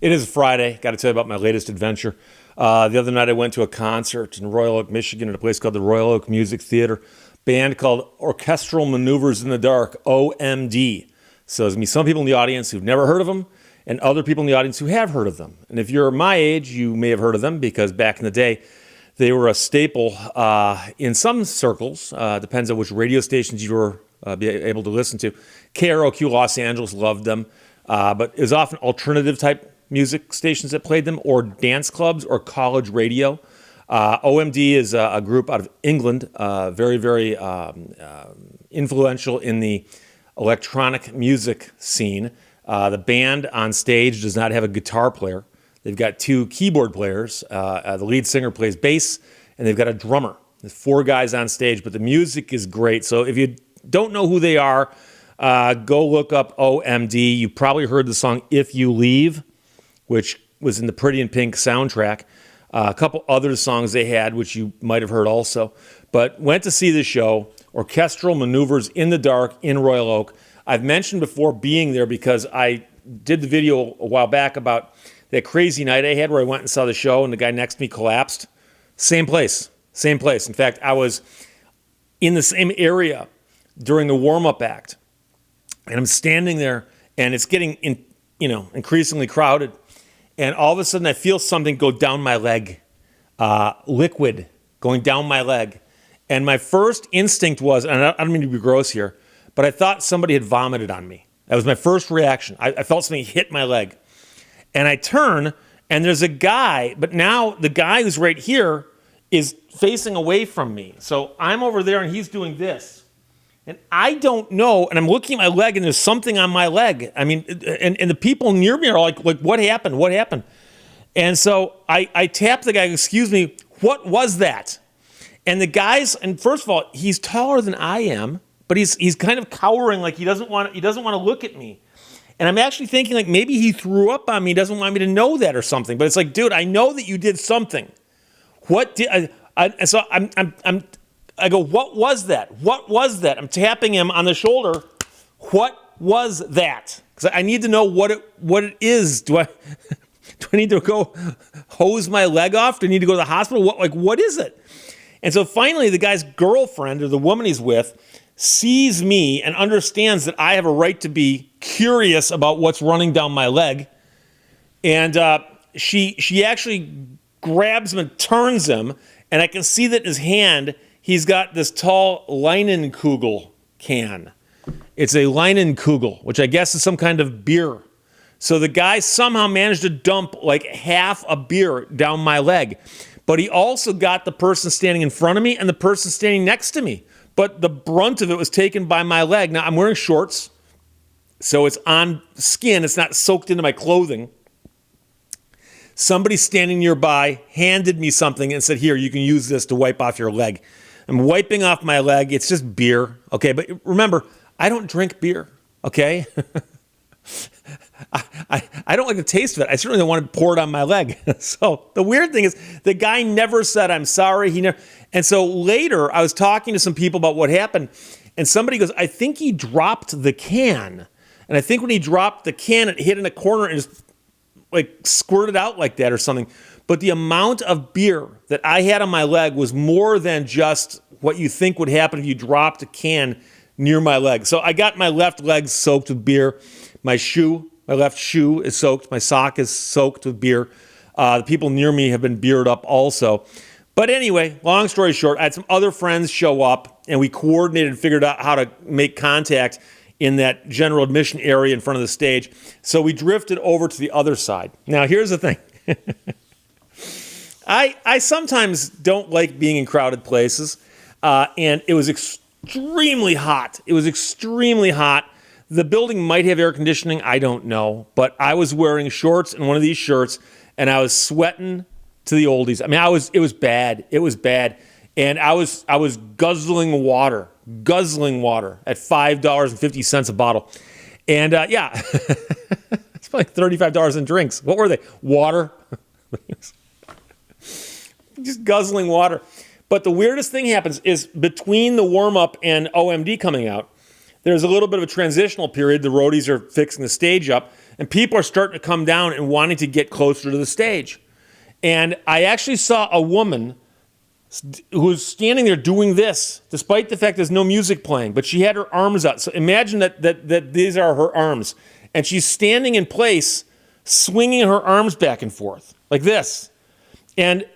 It is Friday. Got to tell you about my latest adventure. The other night I went to a concert in Royal Oak, Michigan at a place called the Royal Oak Music Theater. Band called Orchestral Maneuvers in the Dark, OMD. So there's going to be some people in the audience who've never heard of them and other people in the audience who have heard of them. And if you're my age, you may have heard of them because back in the day, they were a staple in some circles. Depends on which radio stations you were be able to listen to. KROQ Los Angeles loved them. But it was often alternative type music stations that played them, or dance clubs, or college radio. OMD is a group out of England, very, very influential in the electronic music scene. The band on stage does not have a guitar player. They've got two keyboard players. The lead singer plays bass, and they've got a drummer. There's four guys on stage, but the music is great. So if you don't know who they are, go look up OMD. You probably heard the song If You Leave, which was in the Pretty in Pink soundtrack. A couple other songs they had, which you might have heard also. But went to see the show, Orchestral Maneuvers in the Dark in Royal Oak. I've mentioned before being there because I did the video a while back about that crazy night I had where I went and saw the show and the guy next to me collapsed. Same place. In fact, I was in the same area during the warm-up act. And I'm standing there, and it's getting increasingly crowded. And all of a sudden, I feel something go down my leg, liquid going down my leg. And my first instinct was, and I don't mean to be gross here, but I thought somebody had vomited on me. That was my first reaction. I felt something hit my leg. And I turn, and there's a guy, but now the guy who's right here is facing away from me. So I'm over there, and he's doing this. And I don't know, and I'm looking at my leg, and there's something on my leg. I mean, and the people near me are like, what happened? What happened? And so I tap the guy, excuse me, what was that? And the guy's, and first of all, he's taller than I am, but he's kind of cowering, like he doesn't want to look at me. And I'm actually thinking, like, maybe he threw up on me, doesn't want me to know that or something. But it's like, dude, I know that you did something. What did so I go, what was that? What was that? I'm tapping him on the shoulder. What was that? Because I need to know what it is. Do I need to go hose my leg off? Do I need to go to the hospital? What is it? And so finally, the guy's girlfriend, or the woman he's with, sees me and understands that I have a right to be curious about what's running down my leg. And she actually grabs him and turns him, and I can see that in his hand, he's got this tall Leinenkugel can. It's a Leinenkugel, which I guess is some kind of beer. So the guy somehow managed to dump like half a beer down my leg. But he also got the person standing in front of me and the person standing next to me. But the brunt of it was taken by my leg. Now, I'm wearing shorts, so it's on skin. It's not soaked into my clothing. Somebody standing nearby handed me something and said, here, you can use this to wipe off your leg. I'm wiping off my leg. It's just beer, okay? But remember, I don't drink beer, okay? I don't like the taste of it. I certainly don't want to pour it on my leg. So the weird thing is the guy never said, I'm sorry. He never. And so later, I was talking to some people about what happened, and somebody goes, I think he dropped the can. And I think when he dropped the can, it hit in a corner and just like squirted out like that or something. But the amount of beer that I had on my leg was more than just what you think would happen if you dropped a can near my leg. So I got my left leg soaked with beer. My left shoe is soaked. My sock is soaked with beer. The people near me have been beered up also. But anyway, long story short, I had some other friends show up, and we coordinated and figured out how to make contact in that general admission area in front of the stage. So we drifted over to the other side. Now, here's the thing. I sometimes don't like being in crowded places, and it was extremely hot. It was extremely hot. The building might have air conditioning, I don't know, but I was wearing shorts and one of these shirts, and I was sweating to the oldies. I mean, it was bad. It was bad. And I was guzzling water at $5.50 a bottle. And yeah, it's like $35 in drinks. What were they? Water. Just guzzling water. But the weirdest thing happens is between the warm-up and OMD coming out, there's a little bit of a transitional period. The roadies are fixing the stage up, and people are starting to come down and wanting to get closer to the stage. And I actually saw a woman who was standing there doing this, despite the fact there's no music playing, but she had her arms out. So imagine that these are her arms. And she's standing in place, swinging her arms back and forth, like this. And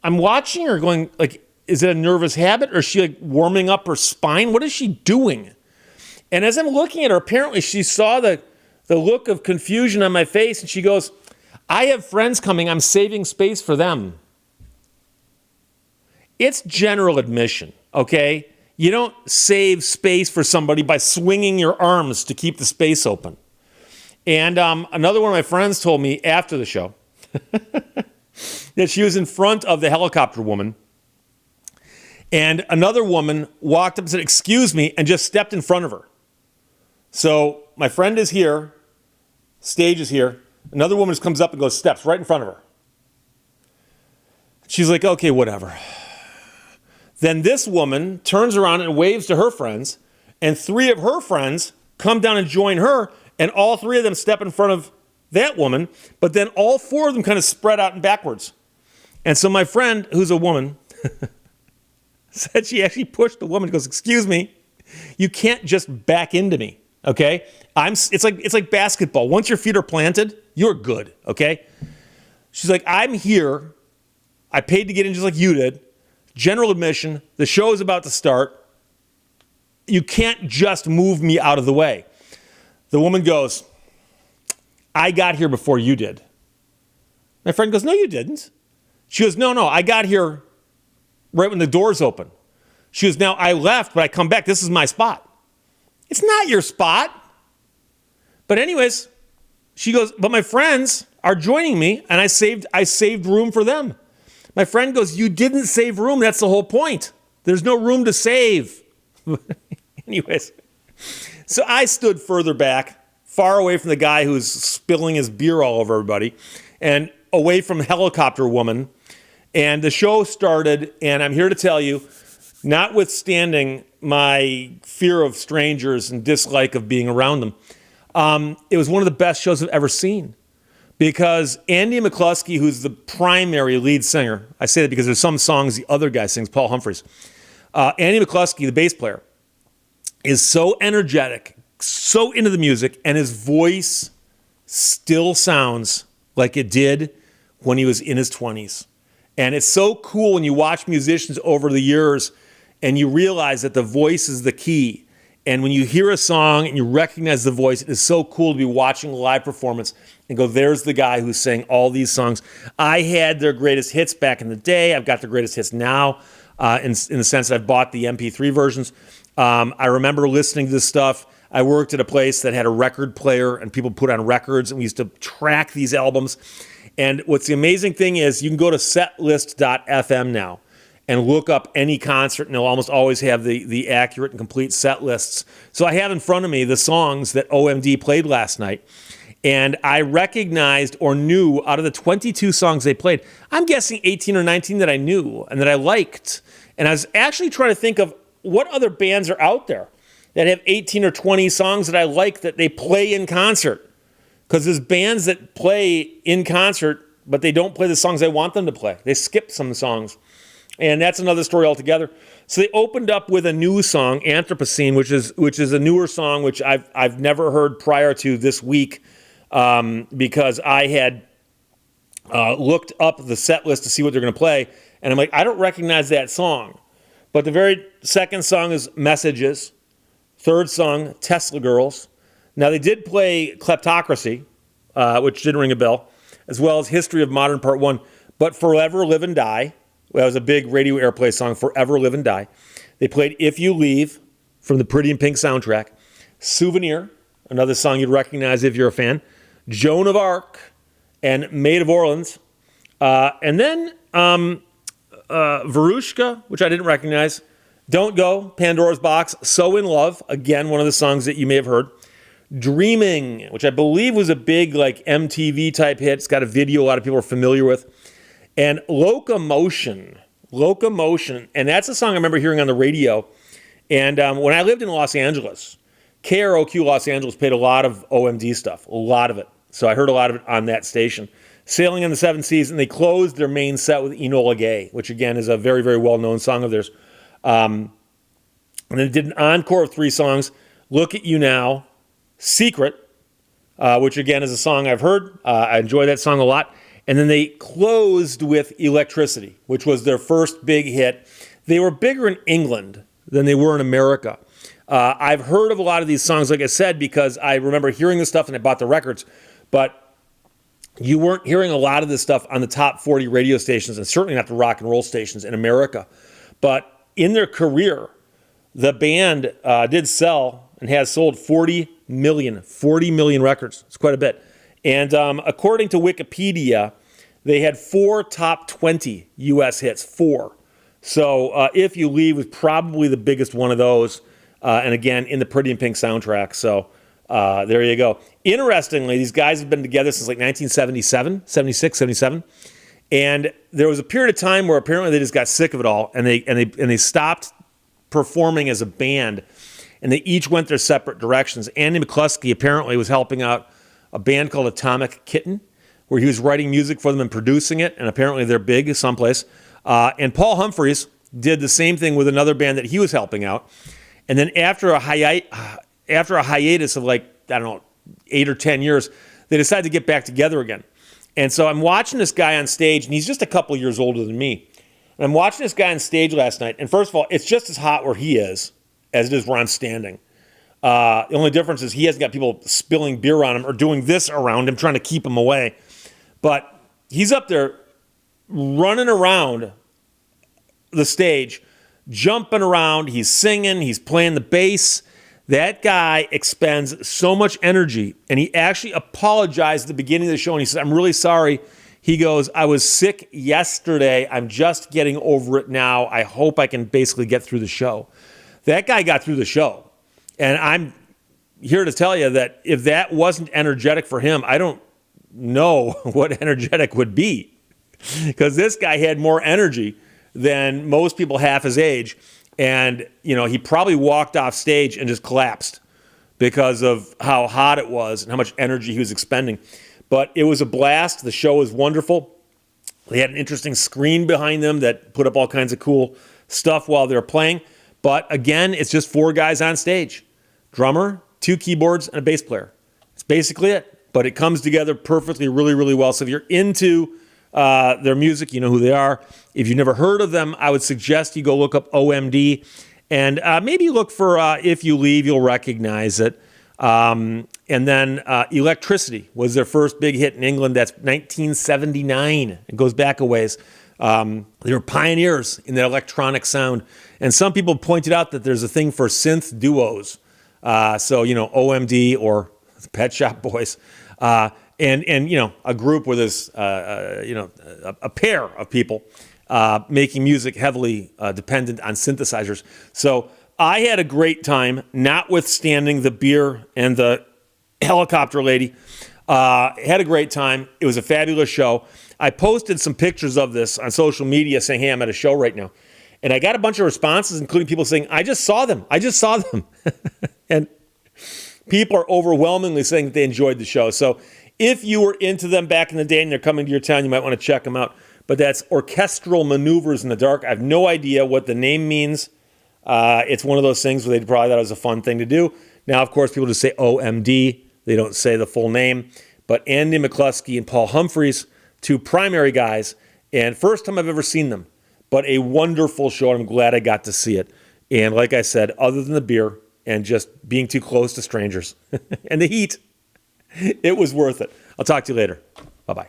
I'm watching her going, like, is it a nervous habit, or is she like warming up her spine? What is she doing? And as I'm looking at her, apparently she saw the look of confusion on my face, and she goes, I have friends coming, I'm saving space for them. It's general admission, okay? You don't save space for somebody by swinging your arms to keep the space open. And another one of my friends told me after the show that she was in front of the helicopter woman, and another woman walked up and said, excuse me, and just stepped in front of her. So my friend is here, stage is here, another woman just comes up and goes, steps right in front of her. She's like, okay, whatever. Then this woman turns around and waves to her friends, and 3 of her friends come down and join her, and all 3 of them step in front of that woman, but then all 4 of them kind of spread out and backwards. And so my friend, who's a woman, said she actually pushed the woman, goes, excuse me, you can't just back into me, okay? It's like basketball. Once your feet are planted, you're good, okay? She's like, I'm here. I paid to get in just like you did. General admission, the show is about to start. You can't just move me out of the way. The woman goes, I got here before you did. My friend goes, no, you didn't. She goes, no, I got here right when the doors open. She goes, now I left, but I come back. This is my spot. It's not your spot. But anyways, she goes, but my friends are joining me, and I saved room for them. My friend goes, you didn't save room. That's the whole point. There's no room to save. Anyways, so I stood further back, far away from the guy who's spilling his beer all over everybody, and away from helicopter woman. And the show started, and I'm here to tell you, notwithstanding my fear of strangers and dislike of being around them, it was one of the best shows I've ever seen. Because Andy McCluskey, who's the primary lead singer, I say that because there's some songs the other guy sings, Paul Humphreys. Andy McCluskey, the bass player, is so energetic, so into the music, and his voice still sounds like it did when he was in his 20s. And it's so cool when you watch musicians over the years and you realize that the voice is the key. And when you hear a song and you recognize the voice, it is so cool to be watching a live performance and go, there's the guy who sang all these songs. I had their greatest hits back in the day. I've got their greatest hits now in the sense that I've bought the MP3 versions. I remember listening to this stuff. I worked at a place that had a record player and people put on records, and we used to track these albums. And what's the amazing thing is you can go to setlist.fm now and look up any concert, and they'll almost always have the accurate and complete set lists. So I have in front of me the songs that OMD played last night, and I recognized or knew out of the 22 songs they played, I'm guessing 18 or 19 that I knew and that I liked. And I was actually trying to think of what other bands are out there that have 18 or 20 songs that I like that they play in concert. Because there's bands that play in concert, but they don't play the songs I want them to play. They skip some songs. And that's another story altogether. So they opened up with a new song, Anthropocene, which is a newer song which I've never heard prior to this week because I had looked up the set list to see what they're going to play, and I'm like, I don't recognize that song. But the very second song is Messages. Third song, Tesla Girls. Now they did play Kleptocracy, which didn't ring a bell, as well as History of Modern Part 1. But Forever Live and Die. That was a big radio airplay song, Forever Live and Die. They played If You Leave from the Pretty in Pink soundtrack. Souvenir, another song you'd recognize if you're a fan. Joan of Arc and Maid of Orleans. And then Verushka, which I didn't recognize. Don't Go, Pandora's Box. So in Love, again, one of the songs that you may have heard. Dreaming, which I believe was a big like MTV type hit. It's got a video a lot of people are familiar with. And Locomotion, and that's a song I remember hearing on the radio. And when I lived in Los Angeles, KROQ Los Angeles played a lot of OMD stuff, a lot of it. So I heard a lot of it on that station. Sailing on the Seven Seas, and they closed their main set with Enola Gay, which again is a very, very well-known song of theirs. And then did an encore of 3 songs, Look at You Now, Secret, which again is a song I've heard. I enjoy that song a lot. And then they closed with Electricity, which was their first big hit. They were bigger in England than they were in America. I've heard of a lot of these songs, like I said, because I remember hearing this stuff and I bought the records. But you weren't hearing a lot of this stuff on the top 40 radio stations, and certainly not the rock and roll stations in America. But in their career, the band did sell and has sold 40 million records. It's quite a bit. And according to Wikipedia, they had 4 top 20 U.S. hits, 4. So If You Leave was probably the biggest one of those. And again, in the Pretty in Pink soundtrack. So there you go. Interestingly, these guys have been together since like 1977, 76, 77. And there was a period of time where apparently they just got sick of it all, and they stopped performing as a band, and they each went their separate directions. Andy McCluskey apparently was helping out a band called Atomic Kitten, where he was writing music for them and producing it, and apparently they're big someplace. And Paul Humphreys did the same thing with another band that he was helping out. And then after a hiatus of like, I don't know, 8 or 10 years, they decided to get back together again. And so I'm watching this guy on stage, and he's just a couple years older than me. And I'm watching this guy on stage last night, and first of all, it's just as hot where he is as it is where I'm standing. The only difference is he hasn't got people spilling beer on him or doing this around him, trying to keep him away. But he's up there running around the stage, jumping around, he's singing, he's playing the bass. That guy expends so much energy, and he actually apologized at the beginning of the show, and he said, I'm really sorry. He goes, I was sick yesterday. I'm just getting over it now. I hope I can basically get through the show. That guy got through the show, and I'm here to tell you that if that wasn't energetic for him, I don't know what energetic would be, because this guy had more energy than most people half his age. And, you know, he probably walked off stage and just collapsed because of how hot it was and how much energy he was expending. But it was a blast. The show was wonderful. They had an interesting screen behind them that put up all kinds of cool stuff while they were playing. But again, it's just 4 guys on stage. Drummer, 2 keyboards, and a bass player. That's basically it. But it comes together perfectly, really, really well. So if you're into their music, you know who they are. If you've never heard of them, I would suggest you go look up OMD, and maybe look for If You Leave, you'll recognize it. And then Electricity was their first big hit in England. That's 1979. It goes back a ways. They were pioneers in that electronic sound. And some people pointed out that there's a thing for synth duos. So, you know, OMD or Pet Shop Boys. And you know, a group with this, a pair of people making music heavily dependent on synthesizers. So I had a great time, notwithstanding the beer and the helicopter lady. Had a great time. It was a fabulous show. I posted some pictures of this on social media saying, hey, I'm at a show right now. And I got a bunch of responses, including people saying, I just saw them. And people are overwhelmingly saying that they enjoyed the show. So if you were into them back in the day and they're coming to your town, you might want to check them out. But that's Orchestral Maneuvers in the Dark. I have no idea what the name means. It's one of those things where they probably thought it was a fun thing to do. Now, of course, people just say OMD. They don't say the full name. But Andy McCluskey and Paul Humphreys, 2 primary guys, and first time I've ever seen them. But a wonderful show, and I'm glad I got to see it. And like I said, other than the beer and just being too close to strangers and the heat, it was worth it. I'll talk to you later. Bye-bye.